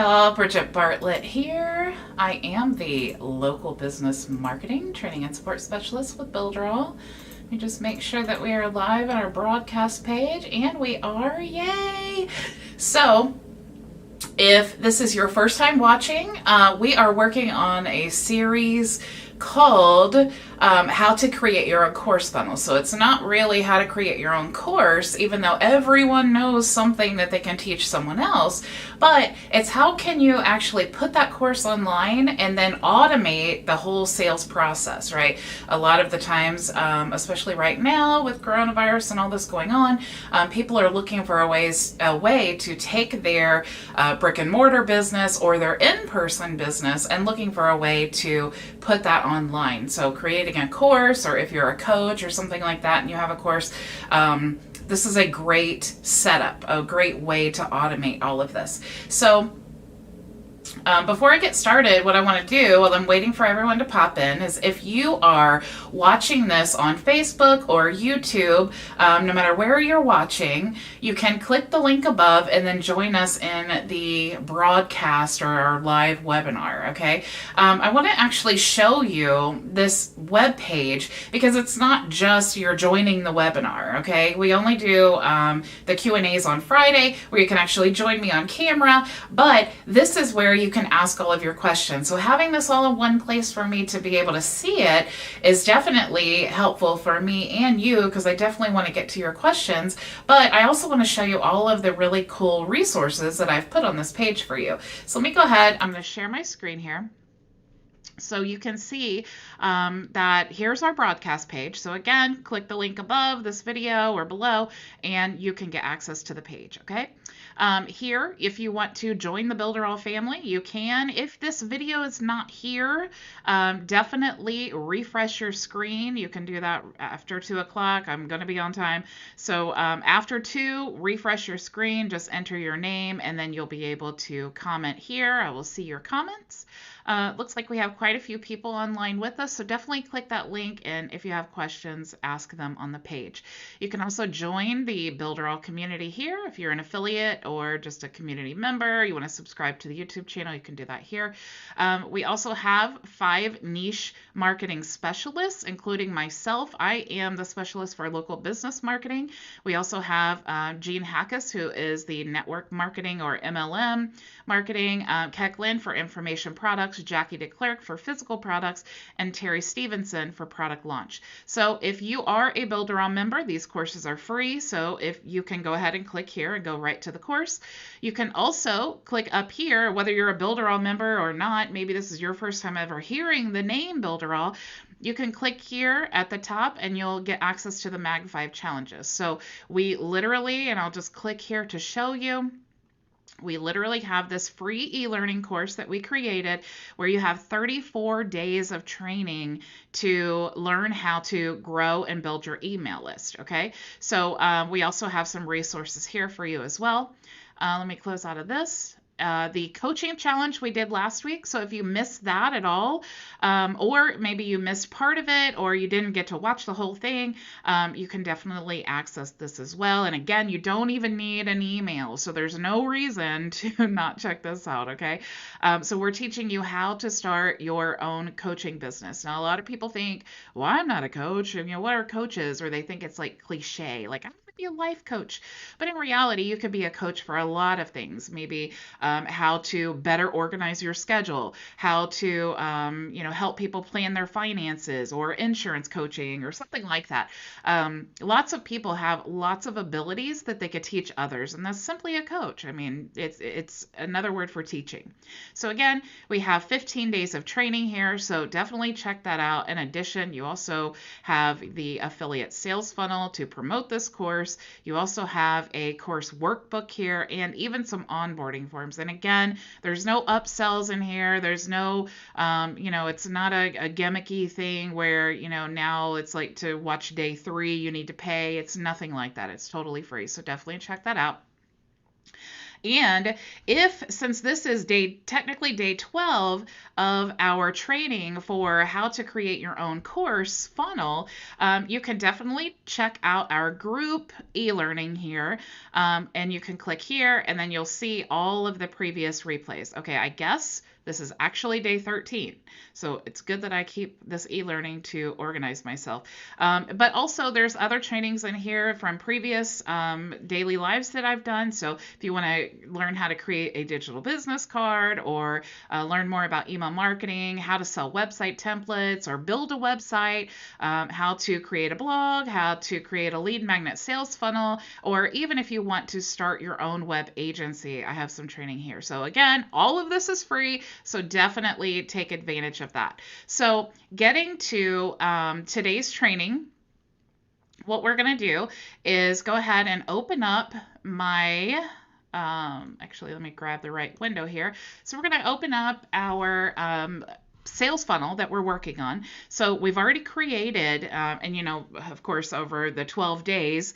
y'all, Bridget Bartlett here. I am the local business marketing training and support specialist with Builderall. Let me just make sure that we are live on our broadcast page, and we are, yay! So, if this is your first time watching, we are working on a series called How to Create Your Own Course Funnel. So it's not really how to create your own course, even though everyone knows something that they can teach someone else, but it's how can you actually put that course online and then automate the whole sales process, right? A lot of the times, especially right now with coronavirus and all this going on, people are looking for a way to take their brick and mortar business or their in-person business and looking for a way to put that online. So creating a course, or if you're a coach or something like that and you have a course, this is a great setup, a great way to automate all of this. So before I get started, what I want to do while I'm waiting for everyone to pop in is, if you are watching this on Facebook or YouTube, no matter where you're watching, you can click the link above and then join us in the broadcast or our live webinar, okay? I want to actually show you this web page because it's not just you're joining the webinar, okay? We only do the Q&As on Friday where you can actually join me on camera, but this is where you can ask all of your questions. So having this all in one place for me to be able to see it is definitely helpful for me and you, because I definitely want to get to your questions, but I also want to show you all of the really cool resources that I've put on this page for you. So let me go ahead. I'm going to share my screen here. So you can see that here's our broadcast page. So again, click the link above this video or below, and you can get access to the page, okay? Here, if you want to join the Builderall family, you can. If this video is not here, definitely refresh your screen. You can do that after 2 o'clock. I'm going to be on time. So after 2, refresh your screen, just enter your name, and then you'll be able to comment here. I will see your comments. Looks like we have quite a few people online with us, so definitely click that link, and if you have questions, ask them on the page. You can also join the Builderall community here. If you're an affiliate or just a community member, you want to subscribe to the YouTube channel, you can do that here. We also have 5 niche marketing specialists, including myself. I am the specialist for local business marketing. We also have Jean Hackus, who is the network marketing or MLM marketing, Keck Lynn for information products, Jackie DeClerc for physical products, and Terry Stevenson for product launch. So if you are a Builderall member, these courses are free. So if you can go ahead and click here and go right to the course. You can also click up here, whether you're a Builderall member or not. Maybe this is your first time ever hearing the name Builderall. You can click here at the top and you'll get access to the Mag 5 challenges. So we literally, and I'll just click here to show you, we literally have this free e-learning course that we created where you have 34 days of training to learn how to grow and build your email list, okay? So we also have some resources here for you as well. Let me close out of this. The coaching challenge we did last week. So if you missed that at all, or maybe you missed part of it, or you didn't get to watch the whole thing, you can definitely access this as well. And again, you don't even need an email, so there's no reason to not check this out, okay? So we're teaching you how to start your own coaching business. Now, a lot of people think, well, I'm not a coach. You know, what are coaches? Or they think it's like cliche, like I'm be a life coach. But in reality, you could be a coach for a lot of things. Maybe how to better organize your schedule, how to help people plan their finances, or insurance coaching or something like that. Lots of people have lots of abilities that they could teach others, and that's simply a coach. I mean, it's another word for teaching. So again, we have 15 days of training here, so definitely check that out. In addition, you also have the affiliate sales funnel to promote this course. You also have a course workbook here and even some onboarding forms. And again, there's no upsells in here. There's no, it's not a gimmicky thing where, now it's like to watch day 3, you need to pay. It's nothing like that. It's totally free. So definitely check that out. And since this is technically day 12 of our training for how to create your own course funnel, you can definitely check out our group e-learning here. And you can click here and then you'll see all of the previous replays. Okay, I guess this is actually day 13. So it's good that I keep this e-learning to organize myself. But also there's other trainings in here from previous daily lives that I've done. So if you want to learn how to create a digital business card or learn more about email marketing, how to sell website templates or build a website, how to create a blog, how to create a lead magnet sales funnel, or even if you want to start your own web agency, I have some training here. So again, all of this is free. So definitely take advantage of that. So getting to today's training, what we're going to do is go ahead and open up my, actually, let me grab the right window here. So we're going to open up our sales funnel that we're working on. So we've already created, and you know, of course, over the 12 days,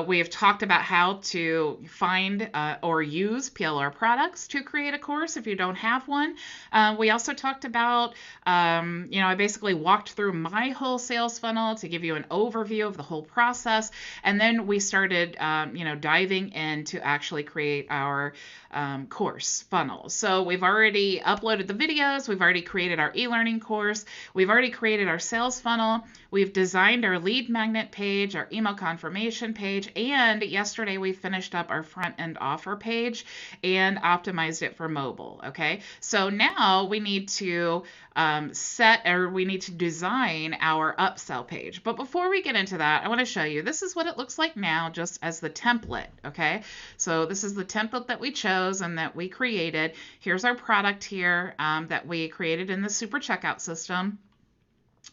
we have talked about how to find or use PLR products to create a course if you don't have one. We also talked about, I basically walked through my whole sales funnel to give you an overview of the whole process. And then we started, diving in to actually create our course funnel. So we've already uploaded the videos. We've already created our e-learning course. We've already created our sales funnel. We've designed our lead magnet page, our email confirmation page, and yesterday we finished up our front end offer page and optimized it for mobile. Okay, so now we need to design our upsell page. But before we get into that, I want to show you, this is what it looks like now just as the template. Okay, so this is the template that we chose and that we created. Here's our product here that we created in the super checkout system.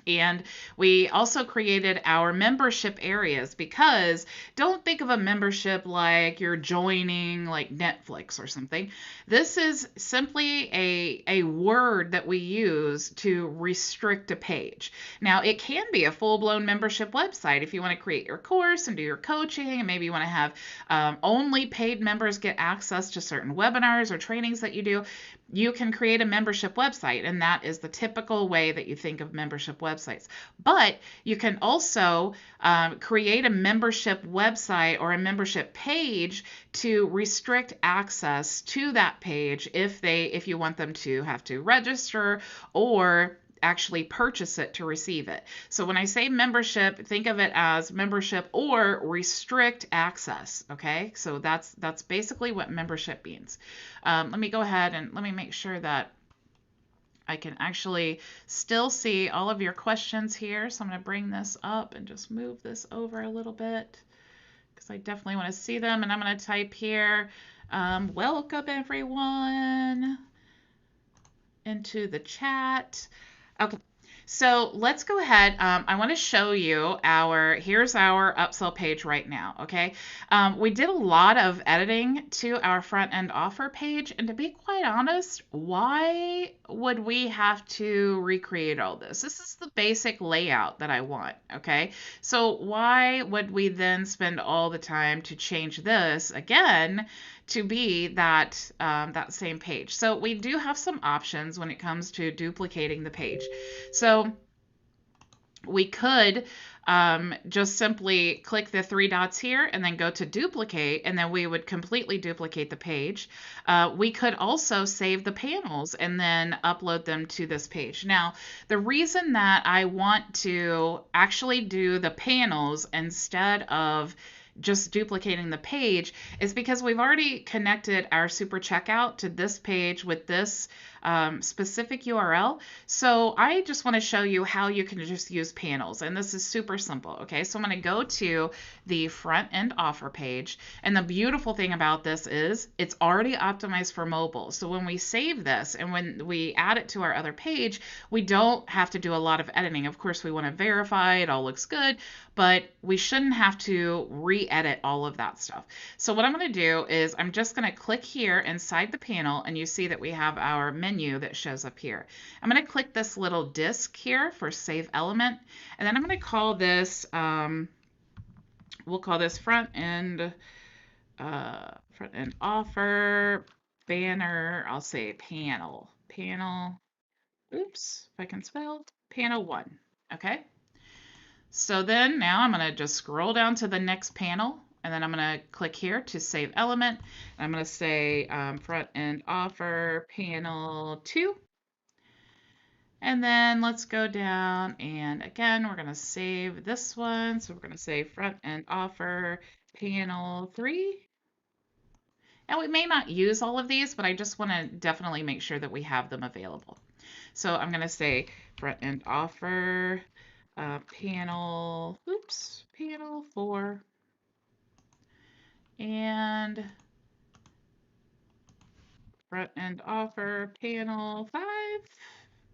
And we also created our membership areas, because don't think of a membership like you're joining like Netflix or something. This is simply a word that we use to restrict a page. Now, it can be a full-blown membership website if you want to create your course and do your coaching, and maybe you want to have only paid members get access to certain webinars or trainings that you do. You can create a membership website, and that is the typical way that you think of membership websites. But you can also create a membership website or a membership page to restrict access to that page if you want them to have to register or actually purchase it to receive it. So when I say membership, think of it as membership or restrict access. Okay, so that's basically what membership means. Let me go ahead and let me make sure that I can actually still see all of your questions here. So I'm going to bring this up and just move this over a little bit because I definitely want to see them. And I'm going to type here, welcome everyone into the chat. Okay, so let's go ahead. I want to show you here's our upsell page right now, okay? We did a lot of editing to our front end offer page, and to be quite honest, why would we have to recreate all this? This is the basic layout that I want, okay? So why would we then spend all the time to change this again to be that same page? So we do have some options when it comes to duplicating the page. So we could just simply click the three dots here and then go to duplicate, and then we would completely duplicate the page. We could also save the panels and then upload them to this page. Now, the reason that I want to actually do the panels instead of just duplicating the page is because we've already connected our super checkout to this page with this specific URL. So I just want to show you how you can just use panels, and this is super simple. Okay, so I'm going to go to the front end offer page, and the beautiful thing about this is it's already optimized for mobile. So when we save this and when we add it to our other page, we don't have to do a lot of editing. Of course, we want to verify it all looks good, but we shouldn't have to re-edit all of that stuff. So what I'm going to do is I'm just going to click here inside the panel, and you see that we have our menu that shows up here. I'm going to click this little disk here for save element, and then I'm going to call this, we'll call this front end front end offer, banner, I'll say panel. Panel, oops, if I can spell, panel 1. Okay. So then now I'm going to just scroll down to the next panel, and then I'm going to click here to save element. And I'm going to say front end offer panel 2. And then let's go down, and again, we're going to save this one. So we're going to say front end offer panel 3. And we may not use all of these, but I just want to definitely make sure that we have them available. So I'm going to say front end offer panel 4, and front end offer panel 5,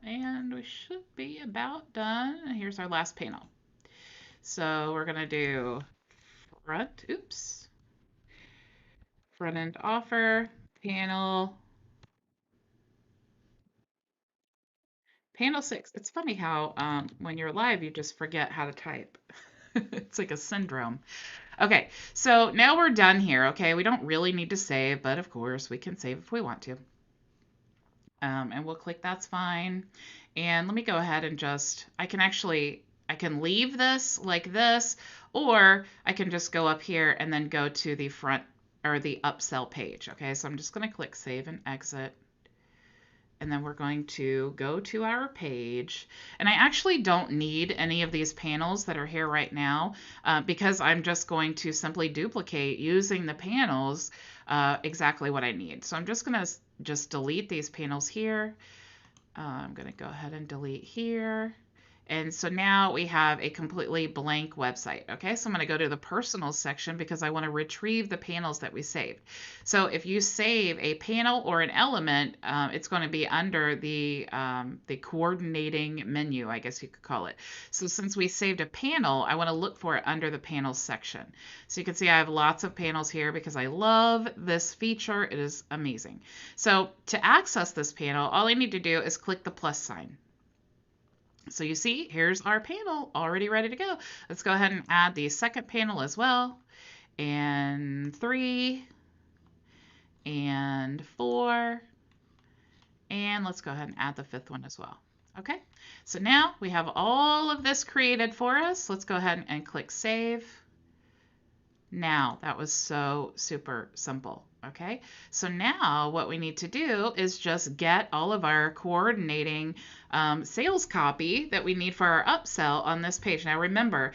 and we should be about done. Here's our last panel. So we're going to do front end offer panel 6. It's funny how when you're live, you just forget how to type. It's like a syndrome. Okay, so now we're done here. Okay, we don't really need to save, but of course we can save if we want to. And we'll click that's fine. And let me go ahead and I can leave this like this, or I can just go up here and then go to the front or the upsell page. Okay, so I'm just going to click save and exit. And then we're going to go to our page. And I actually don't need any of these panels that are here right now because I'm just going to simply duplicate using the panels exactly what I need. So I'm just going to delete these panels here. I'm going to go ahead and delete here. And so now we have a completely blank website. Okay, so I'm going to go to the personal section because I want to retrieve the panels that we saved. So if you save a panel or an element, it's going to be under the coordinating menu, I guess you could call it. So since we saved a panel, I want to look for it under the panels section. So you can see I have lots of panels here because I love this feature. It is amazing. So to access this panel, all I need to do is click the plus sign. So you see, here's our panel already ready to go. Let's go ahead and add the second panel as well, and 3, and 4, and let's go ahead and add the 5th one as well. Okay, so now we have all of this created for us. Let's go ahead and click save. Now, that was so super simple. Okay, so now what we need to do is just get all of our coordinating sales copy that we need for our upsell on this page. Now remember,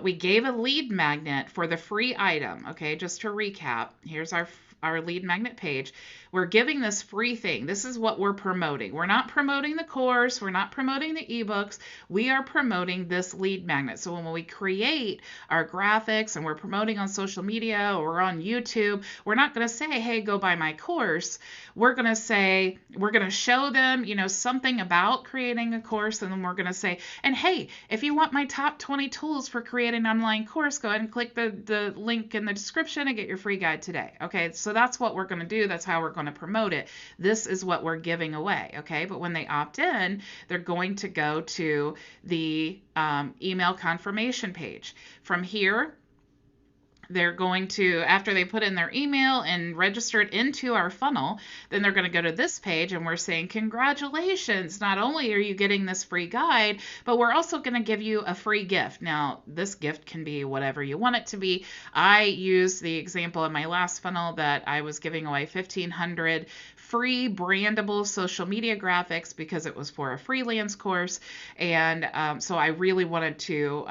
we gave a lead magnet for the free item. Okay, just to recap, here's our lead magnet page. We're giving this free thing. This is what we're promoting. We're not promoting the course. We're not promoting the ebooks. We are promoting this lead magnet. So when we create our graphics and we're promoting on social media or on YouTube, we're not going to say, hey, go buy my course. We're going to show them, something about creating a course. And then we're going to say, and hey, if you want my top 20 tools for creating an online course, go ahead and click the link in the description and get your free guide today. Okay, so that's what we're going to do. That's how we're going to promote it. This is what we're giving away. Okay, but when they opt in, they're going to go to the email confirmation page. From here, they're going to, after they put in their email and register it into our funnel, then they're going to go to this page and we're saying, congratulations, not only are you getting this free guide, but we're also going to give you a free gift. Now, this gift can be whatever you want it to be. I used the example in my last funnel that I was giving away 1,500 free brandable social media graphics because it was for a freelance course. And so I really wanted to,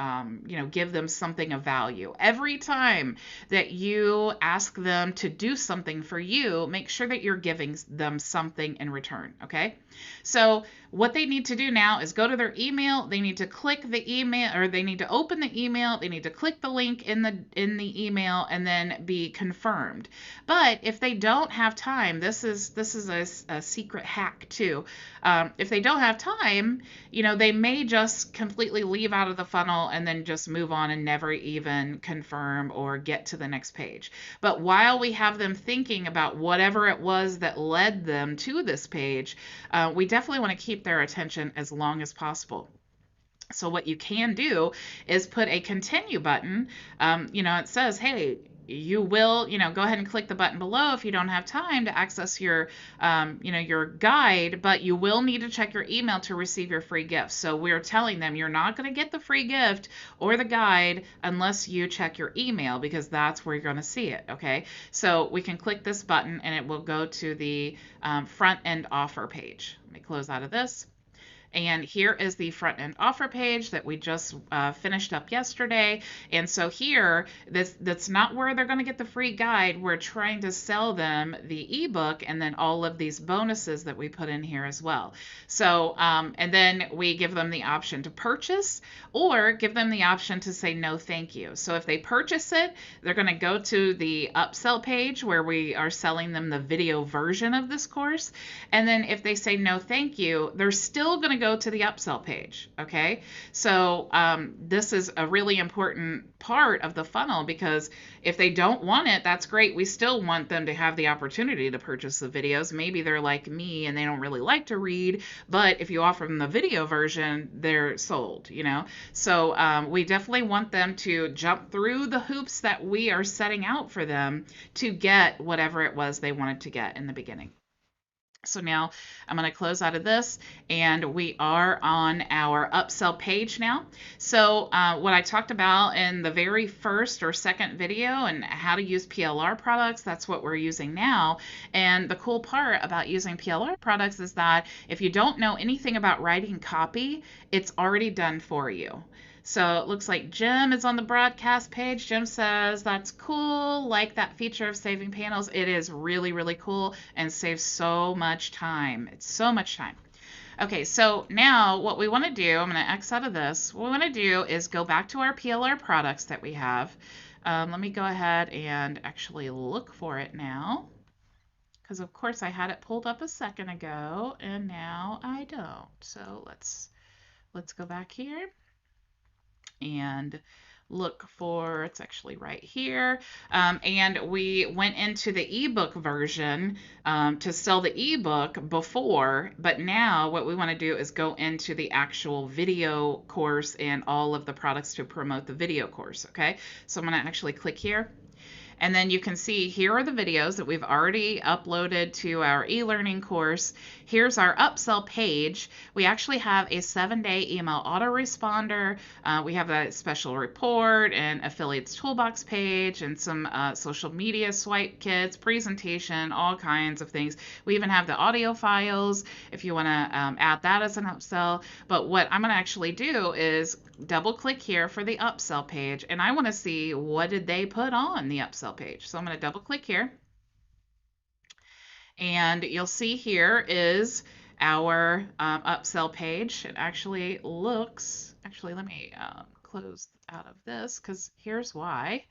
give them something of value. Every time that you ask them to do something for you, make sure that you're giving them something in return. Okay. So what they need to do now is go to their email. They need to click the email, or they need to open the email. They need to click the link in the email and then be confirmed. But if they don't have time, this is a secret hack too. If they don't have time, they may just completely leave out of the funnel and then just move on and never even confirm or get to the next page. But while we have them thinking about whatever it was that led them to this page, we definitely want to keep their attention as long as possible. So what you can do is put a continue button. It says, hey, you will, go ahead and click the button below if you don't have time to access your, your guide, but you will need to check your email to receive your free gift. So we're telling them you're not going to get the free gift or the guide unless you check your email, because that's where you're going to see it. Okay. So we can click this button and it will go to the front end offer page. Let me close out of this. And here is the front end offer page that we just finished up yesterday. And so here, that's not where they're going to get the free guide. We're trying to sell them the ebook and then all of these bonuses that we put in here as well. So, and then we give them the option to purchase or give them the option to say no thank you. So if they purchase it, they're going to go to the upsell page where we are selling them the video version of this course. And then if they say no thank you, they're still going to go to the upsell page. Okay. So this is a really important part of the funnel, because if they don't want it, that's great. We still want them to have the opportunity to purchase the videos. Maybe they're like me and they don't really like to read, but if you offer them the video version, they're sold, So we definitely want them to jump through the hoops that we are setting out for them to get whatever it was they wanted to get in the beginning. So now I'm going to close out of this, and we are on our upsell page now. So what I talked about in the very first or second video and how to use PLR products, that's what we're using now. And the cool part about using PLR products is that if you don't know anything about writing copy, it's already done for you. So it looks like Jim is on the broadcast page. Jim says, that's cool. Like that feature of saving panels. It is really, really cool and saves so much time. It's so much time. Okay, so now what we want to do, I'm going to X out of this. What we want to do is go back to our PLR products that we have. Let me go ahead and actually look for it now, because of course I had it pulled up a second ago and now I don't. So let's go back here and look for, it's actually right here. And we went into the ebook version to sell the ebook before, but now what we want to do is go into the actual video course and all of the products to promote the video course. Okay, so I'm going to actually click here. And then you can see here are the videos that we've already uploaded to our e-learning course. Here's our upsell page. We actually have a 7-day email autoresponder. We have a special report and affiliates toolbox page and some social media swipe kits, presentation, all kinds of things. We even have the audio files if you want to add that as an upsell. But what I'm going to actually do is double click here for the upsell page, and I want to see what did they put on the upsell page. So I'm going to double click here, and you'll see here is our upsell page. It actually looks, let me close out of this, because here's why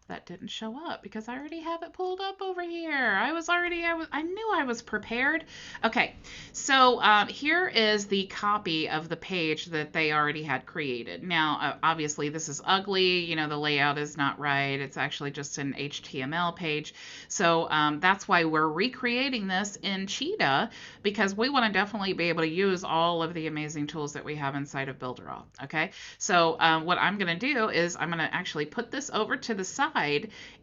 that didn't show up, because I already have it pulled up over here. I knew I was prepared. Okay, so here is the copy of the page that they already had created. Now, obviously this is ugly, the layout is not right. It's actually just an HTML page. So that's why we're recreating this in Cheetah, because we want to definitely be able to use all of the amazing tools that we have inside of Builderall. Okay, so what I'm going to do is I'm going to actually put this over to the side,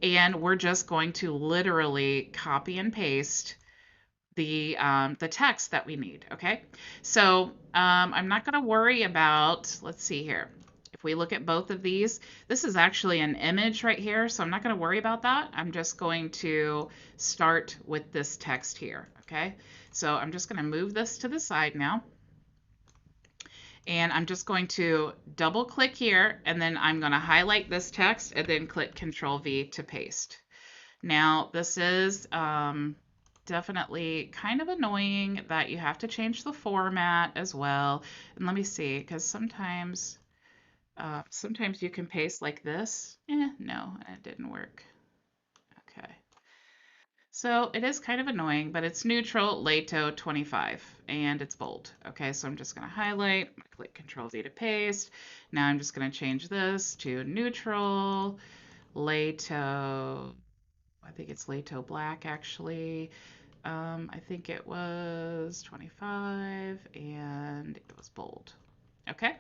and we're just going to literally copy and paste the text that we need. Okay, so I'm not going to worry about, let's see here. If we look at both of these, this is actually an image right here, so I'm not going to worry about that. I'm just going to start with this text here. Okay, so I'm just going to move this to the side now. And I'm just going to double click here, and then I'm going to highlight this text and then click Control V to paste. Now this is definitely kind of annoying that you have to change the format as well. And let me see, because sometimes you can paste like this. No, it didn't work. Okay. So it is kind of annoying, but it's neutral, Lato 25, and it's bold. Okay, so I'm just going to highlight, click Control Z to paste. Now I'm just going to change this to neutral, Lato, I think it's Lato black actually. I think it was 25, and it was bold. Okay.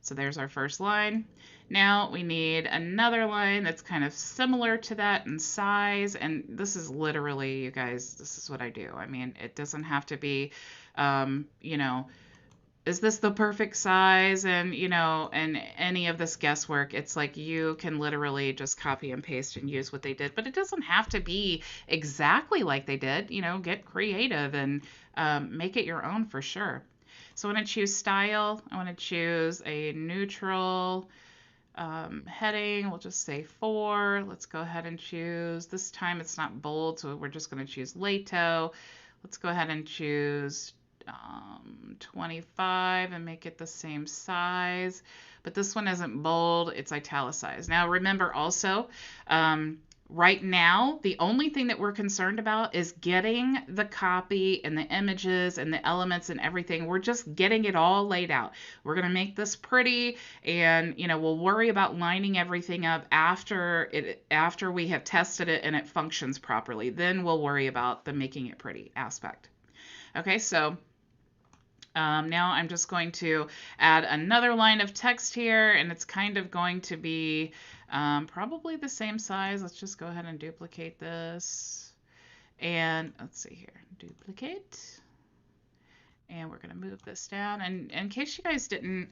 So there's our first line. Now we need another line that's kind of similar to that in size. And this is literally, you guys, this is what I do. I mean, it doesn't have to be, you know, is this the perfect size, and and any of this guesswork. It's like you can literally just copy and paste and use what they did, but it doesn't have to be exactly like they did. Get creative and make it your own for sure. So I want to choose style. I want to choose a neutral heading. We'll just say 4. Let's go ahead and choose, this time it's not bold, so we're just going to choose Lato. Let's go ahead and choose 25 and make it the same size. But this one isn't bold, it's italicized. Now remember also, right now, the only thing that we're concerned about is getting the copy and the images and the elements and everything. We're just getting it all laid out. We're going to make this pretty, and we'll worry about lining everything up after we have tested it and it functions properly. Then we'll worry about the making it pretty aspect. Okay, so now I'm just going to add another line of text here, and it's kind of going to be probably the same size. Let's just go ahead and duplicate this. And let's see here, duplicate. And we're going to move this down. And in case you guys didn't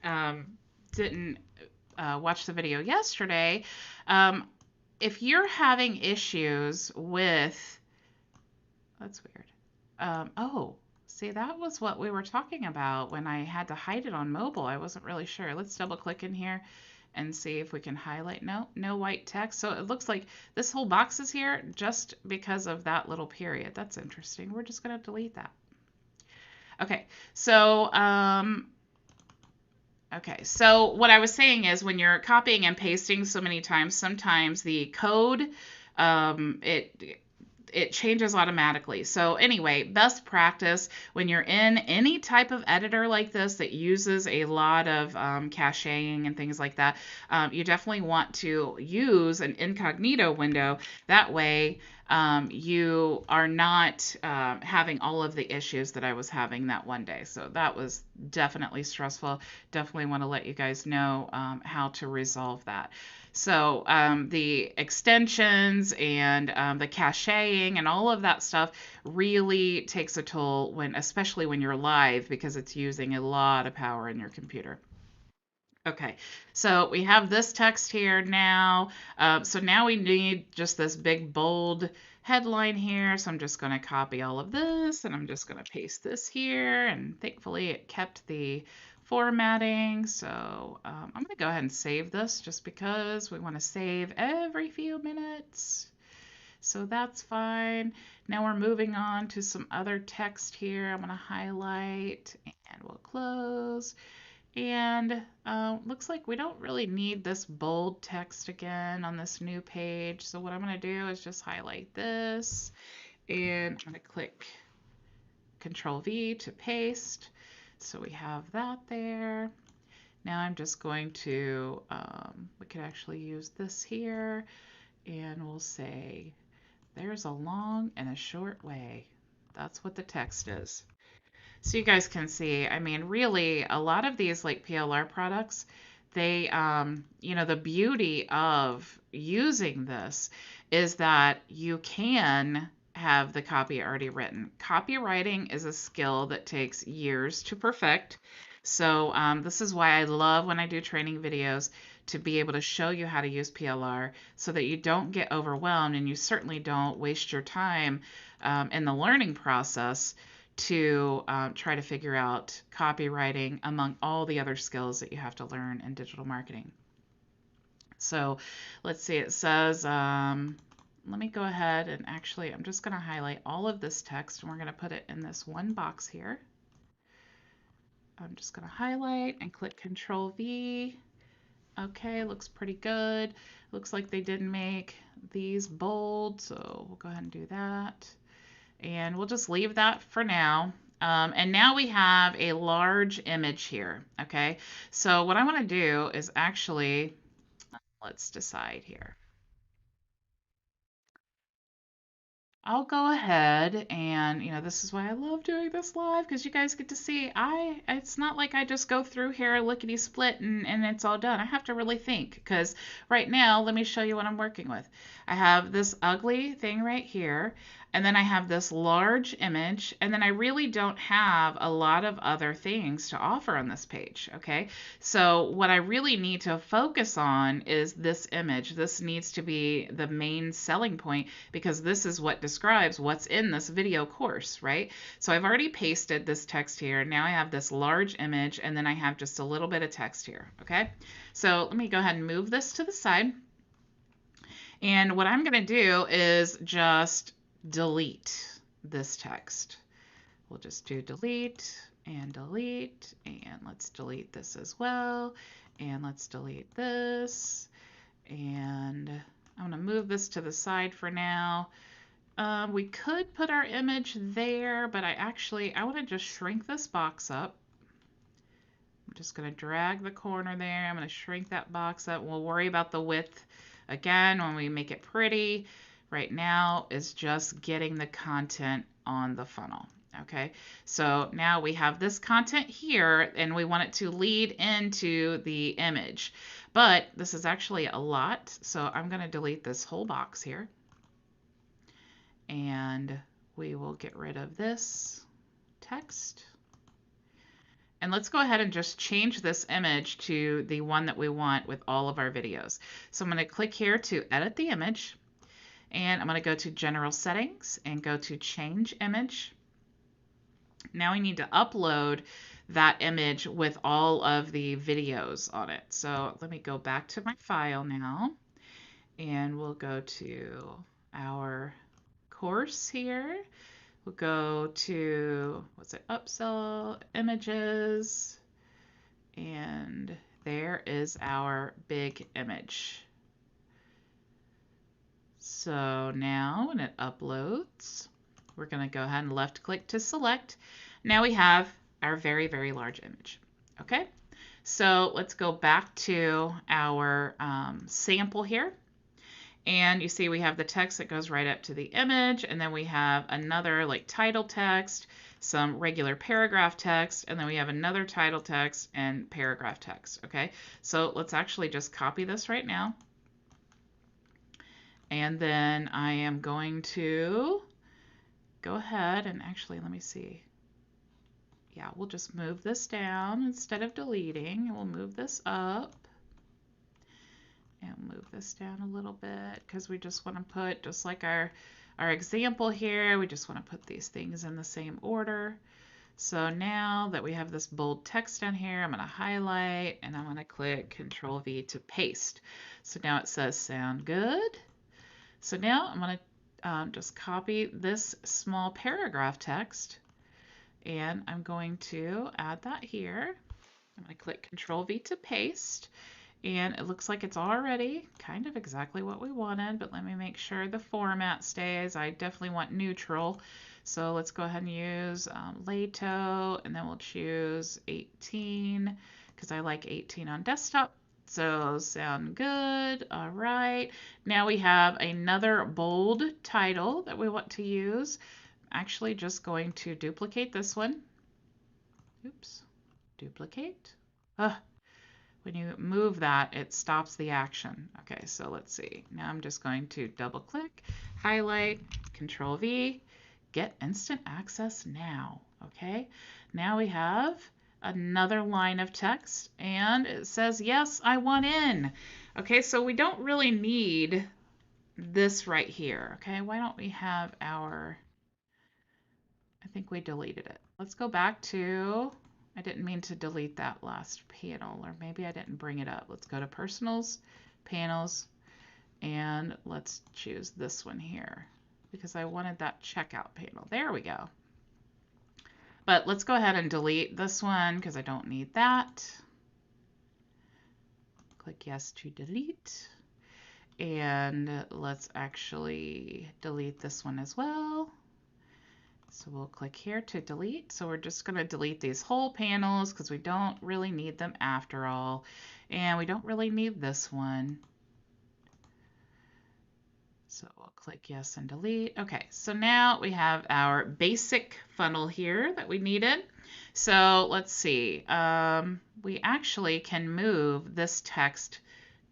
watch the video yesterday, if you're having issues with, that's weird. Oh, see, that was what we were talking about when I had to hide it on mobile. I wasn't really sure. Let's double click in here and see if we can highlight. No white text. So it looks like this whole box is here just because of that little period. That's interesting. We're just going to delete that. Okay, so what I was saying is, when you're copying and pasting so many times, sometimes the code, it changes automatically. So anyway, best practice when you're in any type of editor like this that uses a lot of caching and things like that, you definitely want to use an incognito window. That way you are not having all of the issues that I was having that one day. So that was definitely stressful. Definitely want to let you guys know how to resolve that. So the extensions and the caching and all of that stuff really takes a toll, especially when you're live, because it's using a lot of power in your computer. Okay, so we have this text here now. So now we need just this big bold headline here. So I'm just going to copy all of this, and I'm just going to paste this here. And thankfully it kept the formatting. So I'm going to go ahead and save this just because we want to save every few minutes. So that's fine. Now we're moving on to some other text here. I'm going to highlight and we'll close. And looks like we don't really need this bold text again on this new page. So what I'm going to do is just highlight this, and I'm going to click Control V to paste. So we have that there. Now I'm just going to, we could actually use this here, and we'll say, there's a long and a short way. That's what the text is. So you guys can see, I mean, really, a lot of these like PLR products, they, the beauty of using this is that you can have the copy already written. Copywriting is a skill that takes years to perfect. So this is why I love when I do training videos, to be able to show you how to use PLR so that you don't get overwhelmed, and you certainly don't waste your time in the learning process to try to figure out copywriting among all the other skills that you have to learn in digital marketing. So let's see, it says, let me go ahead and actually, I'm just going to highlight all of this text, and we're going to put it in this one box here. I'm just going to highlight and click Control V. Okay, looks pretty good. Looks like they didn't make these bold, so we'll go ahead and do that. And we'll just leave that for now. And now we have a large image here, okay? So what I want to do is actually, let's decide here. I'll go ahead and, this is why I love doing this live, because you guys get to see, it's not like I just go through here, lickety split, and it's all done. I have to really think, because right now, let me show you what I'm working with. I have this ugly thing right here, and then I have this large image, and then I really don't have a lot of other things to offer on this page, okay? So what I really need to focus on is this image. This needs to be the main selling point, because this is what describes what's in this video course, right? So I've already pasted this text here. Now I have this large image, and then I have just a little bit of text here, okay? So let me go ahead and move this to the side. And what I'm going to do is just delete this text. We'll just do delete, and let's delete this as well, and let's delete this, and I'm going to move this to the side for now. We could put our image there, but I want to just shrink this box up. I'm just going to drag the corner there. I'm going to shrink that box up. We'll worry about the width again when we make it pretty. Right now is just getting the content on the funnel. Okay, so now we have this content here, and we want it to lead into the image. But this is actually a lot, so I'm going to delete this whole box here. And we will get rid of this text. And let's go ahead and just change this image to the one that we want with all of our videos. So I'm going to click here to edit the image. And I'm going to go to General Settings and go to Change Image. Now we need to upload that image with all of the videos on it. So let me go back to my file now, and we'll go to our course here. We'll go to, Upsell Images, and there is our big image. So now when it uploads, we're going to go ahead and left click to select. Now we have our very, very large image. Okay, so let's go back to our sample here. And you see we have the text that goes right up to the image, and then we have another like title text, some regular paragraph text, and then we have another title text and paragraph text. Okay, so let's actually just copy this right now. And then I am going to go ahead and actually, let me see. Yeah, we'll just move this down instead of deleting, and we'll move this up. And move this down a little bit, because we just want to put, just like our example here, we just want to put these things in the same order. So now that we have this bold text down here, I'm going to highlight, and I'm going to click Control V to paste. So now it says sound good. So now I'm going to just copy this small paragraph text, and I'm going to add that here. I'm going to click Control V to paste. And it looks like it's already kind of exactly what we wanted, but let me make sure the format stays. I definitely want neutral. So let's go ahead and use Lato, and then we'll choose 18, because I like 18 on desktop. So sound good. All right. Now we have another bold title that we want to use. I'm actually just going to duplicate this one. Oops. Duplicate. When you move that, it stops the action. Okay, so let's see. Now I'm just going to double click, highlight, Control V, get instant access now. Okay, now we have another line of text, and it says, yes, I want in. Okay, so we don't really need this right here. Okay, why don't we have our, I think we deleted it. Let's go back to, I didn't mean to delete that last panel, or maybe I didn't bring it up. Let's go to Personals, Panels, and let's choose this one here, because I wanted that checkout panel. There we go. But let's go ahead and delete this one, because I don't need that. Click yes to delete. And let's actually delete this one as well. So we'll click here to delete. So we're just going to delete these whole panels, because we don't really need them after all. And we don't really need this one. So we'll click yes and delete. Okay, so now we have our basic funnel here that we needed. So let's see. We actually can move this text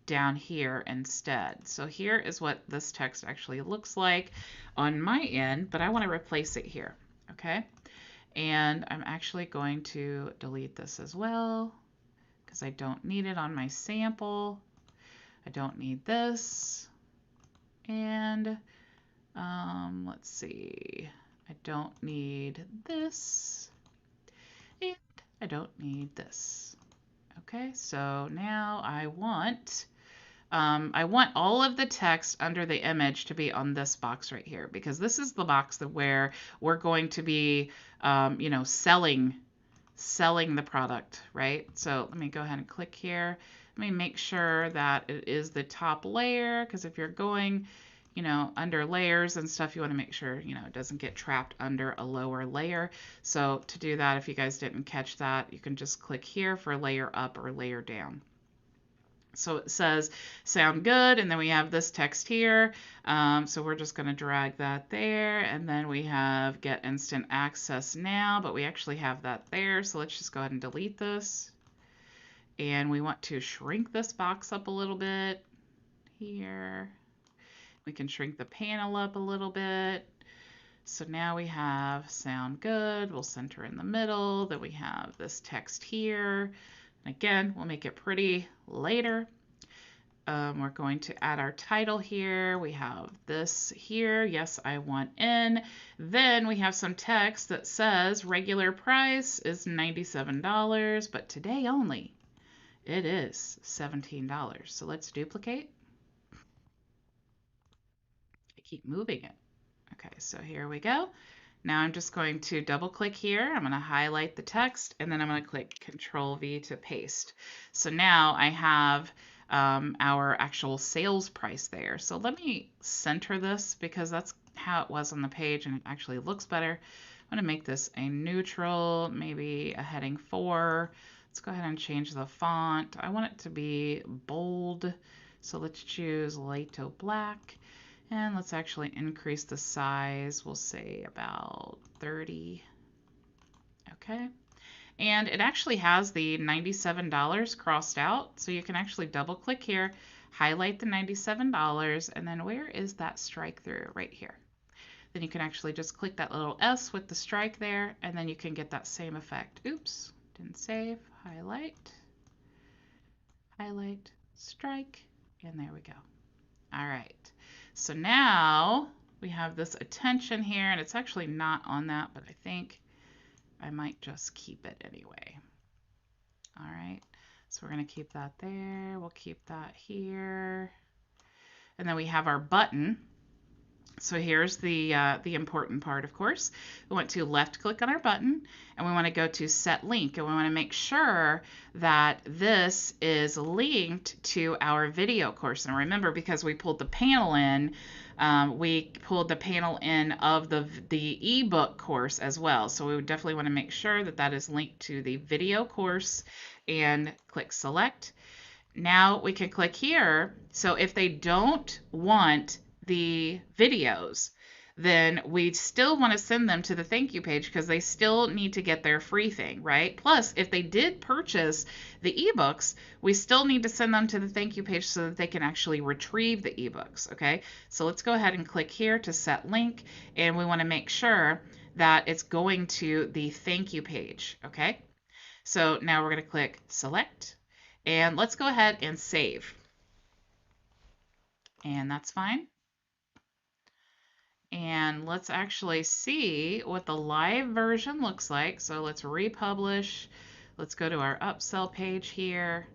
down here instead. So here is what this text actually looks like on my end, but I want to replace it here. Okay, and I'm actually going to delete this as well because I don't need it on my sample. I don't need this. And let's see, I don't need this, and I don't need this. Okay, so now I want all of the text under the image to be on this box right here, because this is the box that where we're going to be, selling the product, right? So let me go ahead and click here. Let me make sure that it is the top layer, because if you're going, under layers and stuff, you want to make sure, it doesn't get trapped under a lower layer. So to do that, if you guys didn't catch that, you can just click here for layer up or layer down. So it says sound good, and then we have this text here. So we're just going to drag that there, and then we have get instant access now, but we actually have that there. So let's just go ahead and delete this. And we want to shrink this box up a little bit here. We can shrink the panel up a little bit. So now we have sound good. We'll center in the middle. Then we have this text here. And again, we'll make it pretty later. We're going to add our title here. We have this here. Yes, I want in. Then we have some text that says regular price is $97, but today only it is $17. So let's duplicate. I keep moving it. Okay, so here we go. Now I'm just going to double click here. I'm going to highlight the text, and then I'm going to click Control V to paste. So now I have our actual sales price there. So let me center this because that's how it was on the page and it actually looks better. I'm going to make this a neutral, maybe a heading 4. Let's go ahead and change the font. I want it to be bold. So let's choose Lato Black. And let's actually increase the size. We'll say about 30. Okay. And it actually has the $97 crossed out. So you can actually double click here, highlight the $97, and then where is that strike through? Right here. Then you can actually just click that little S with the strike there, and then you can get that same effect. Oops, didn't save. Highlight, highlight, strike, and there we go. All right. So now we have this attention here, and it's actually not on that, but I think I might just keep it anyway. All right, so we're going to keep that there. We'll keep that here. And then we have our button. So here's the important part, of course. We want to left click on our button, and we want to go to set link, and we want to make sure that this is linked to our video course. And remember, because we pulled the panel in, we pulled the panel in of the ebook course as well. So we would definitely want to make sure that that is linked to the video course, and click select. Now we can click here. So if they don't want the videos, then we still want to send them to the thank you page because they still need to get their free thing, right? Plus, if they did purchase the ebooks, we still need to send them to the thank you page so that they can actually retrieve the ebooks, okay? So let's go ahead and click here to set link, and we want to make sure that it's going to the thank you page, okay? So now we're going to click select, and let's go ahead and save. And that's fine. And let's actually see what the live version looks like. So let's republish. Let's go to our Upsell page here.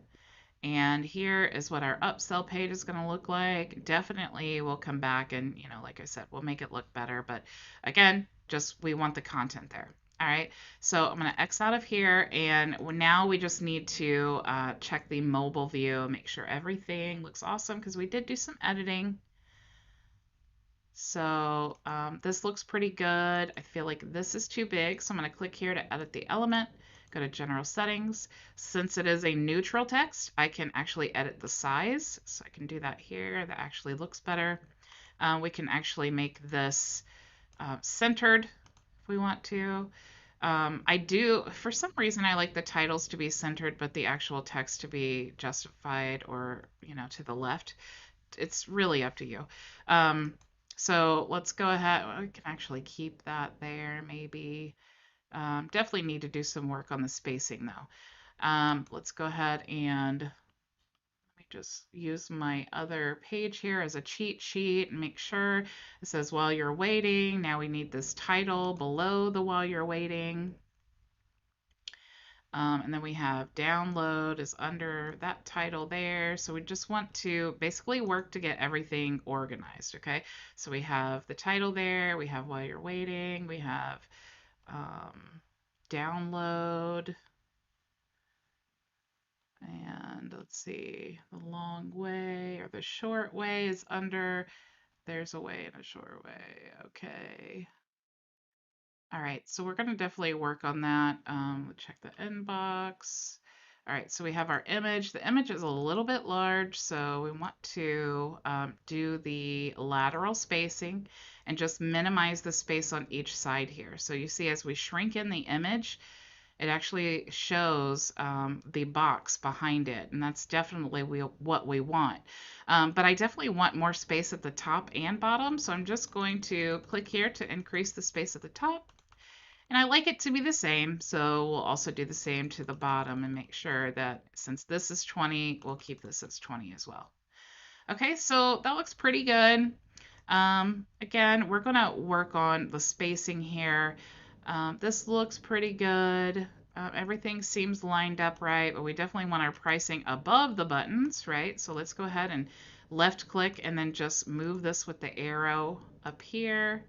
And here is what our Upsell page is going to look like. Definitely we'll come back and, like I said, we'll make it look better. But again, just we want the content there. All right, so I'm going to X out of here, and now we just need to check the mobile view, make sure everything looks awesome because we did do some editing. So this looks pretty good. I feel like this is too big, so I'm going to click here to edit the element, go to general settings. Since it is a neutral text, I can actually edit the size, so I can do that here. That actually looks better. We can actually make this centered if we want to. I do, for some reason, I like the titles to be centered, but the actual text to be justified or, to the left. It's really up to you. So let's go ahead. We can actually keep that there, maybe. Definitely need to do some work on the spacing, though. Let's go ahead and let me just use my other page here as a cheat sheet and make sure it says while you're waiting. Now we need this title below the while you're waiting. And then we have download is under that title there. So we just want to basically work to get everything organized, okay? So we have the title there, we have while you're waiting, we have download, and let's see, the long way or the short way is under, there's a way and a short way, okay. All right, so we're going to definitely work on that. We'll check the inbox. All right, so we have our image. The image is a little bit large, so we want to do the lateral spacing and just minimize the space on each side here. So you see as we shrink in the image, it actually shows the box behind it, and that's definitely what we want. But I definitely want more space at the top and bottom, so I'm just going to click here to increase the space at the top. And I like it to be the same, so we'll also do the same to the bottom and make sure that since this is 20, we'll keep this as 20 as well. Okay, so that looks pretty good. Again, we're going to work on the spacing here. This looks pretty good. Everything seems lined up right, but we definitely want our pricing above the buttons, right? So let's go ahead and left click and then just move this with the arrow up here.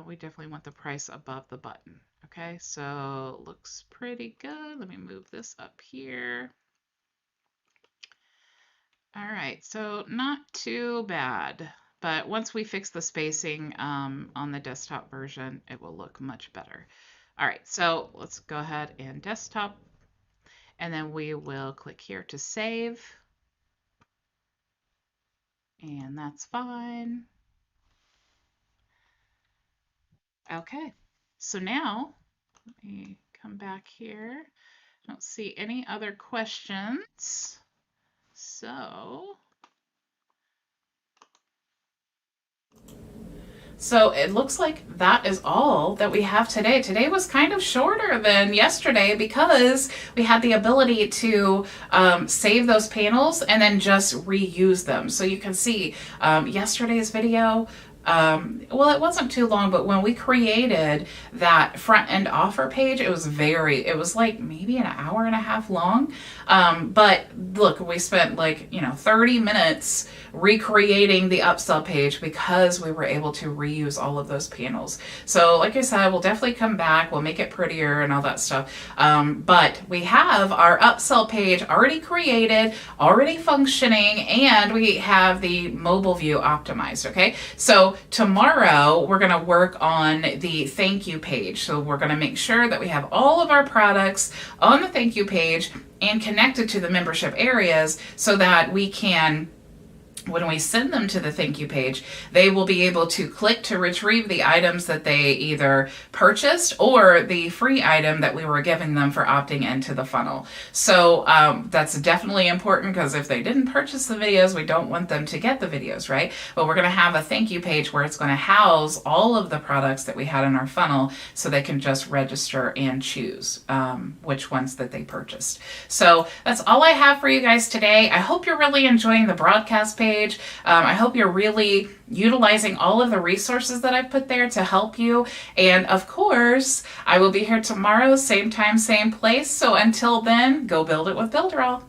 We definitely want the price above the button. Okay, so looks pretty good. Let me move this up here. All right, so not too bad, but once we fix the spacing on the desktop version, it will look much better. All right, so let's go ahead and desktop, and then we will click here to save, and that's fine. Okay, so now let me come back here. I don't see any other questions. So it looks like that is all that we have today. Today was kind of shorter than yesterday because we had the ability to save those panels and then just reuse them. So you can see yesterday's video, well, it wasn't too long, but when we created that front end offer page, it was like maybe an hour and a half long. But look, we spent 30 minutes recreating the upsell page because we were able to reuse all of those panels. So like I said, we'll definitely come back. We'll make it prettier and all that stuff. But we have our upsell page already created, already functioning, and we have the mobile view optimized. Okay. So tomorrow we're going to work on the thank you page. So we're going to make sure that we have all of our products on the thank you page and connected to the membership areas so that we can, when we send them to the thank you page, they will be able to click to retrieve the items that they either purchased or the free item that we were giving them for opting into the funnel. So that's definitely important because if they didn't purchase the videos, we don't want them to get the videos, right? But we're going to have a thank you page where it's going to house all of the products that we had in our funnel so they can just register and choose which ones that they purchased. So that's all I have for you guys today. I hope you're really enjoying the broadcast page. I hope you're really utilizing all of the resources that I've put there to help you. And of course, I will be here tomorrow, same time, same place. So until then, go build it with Builderall.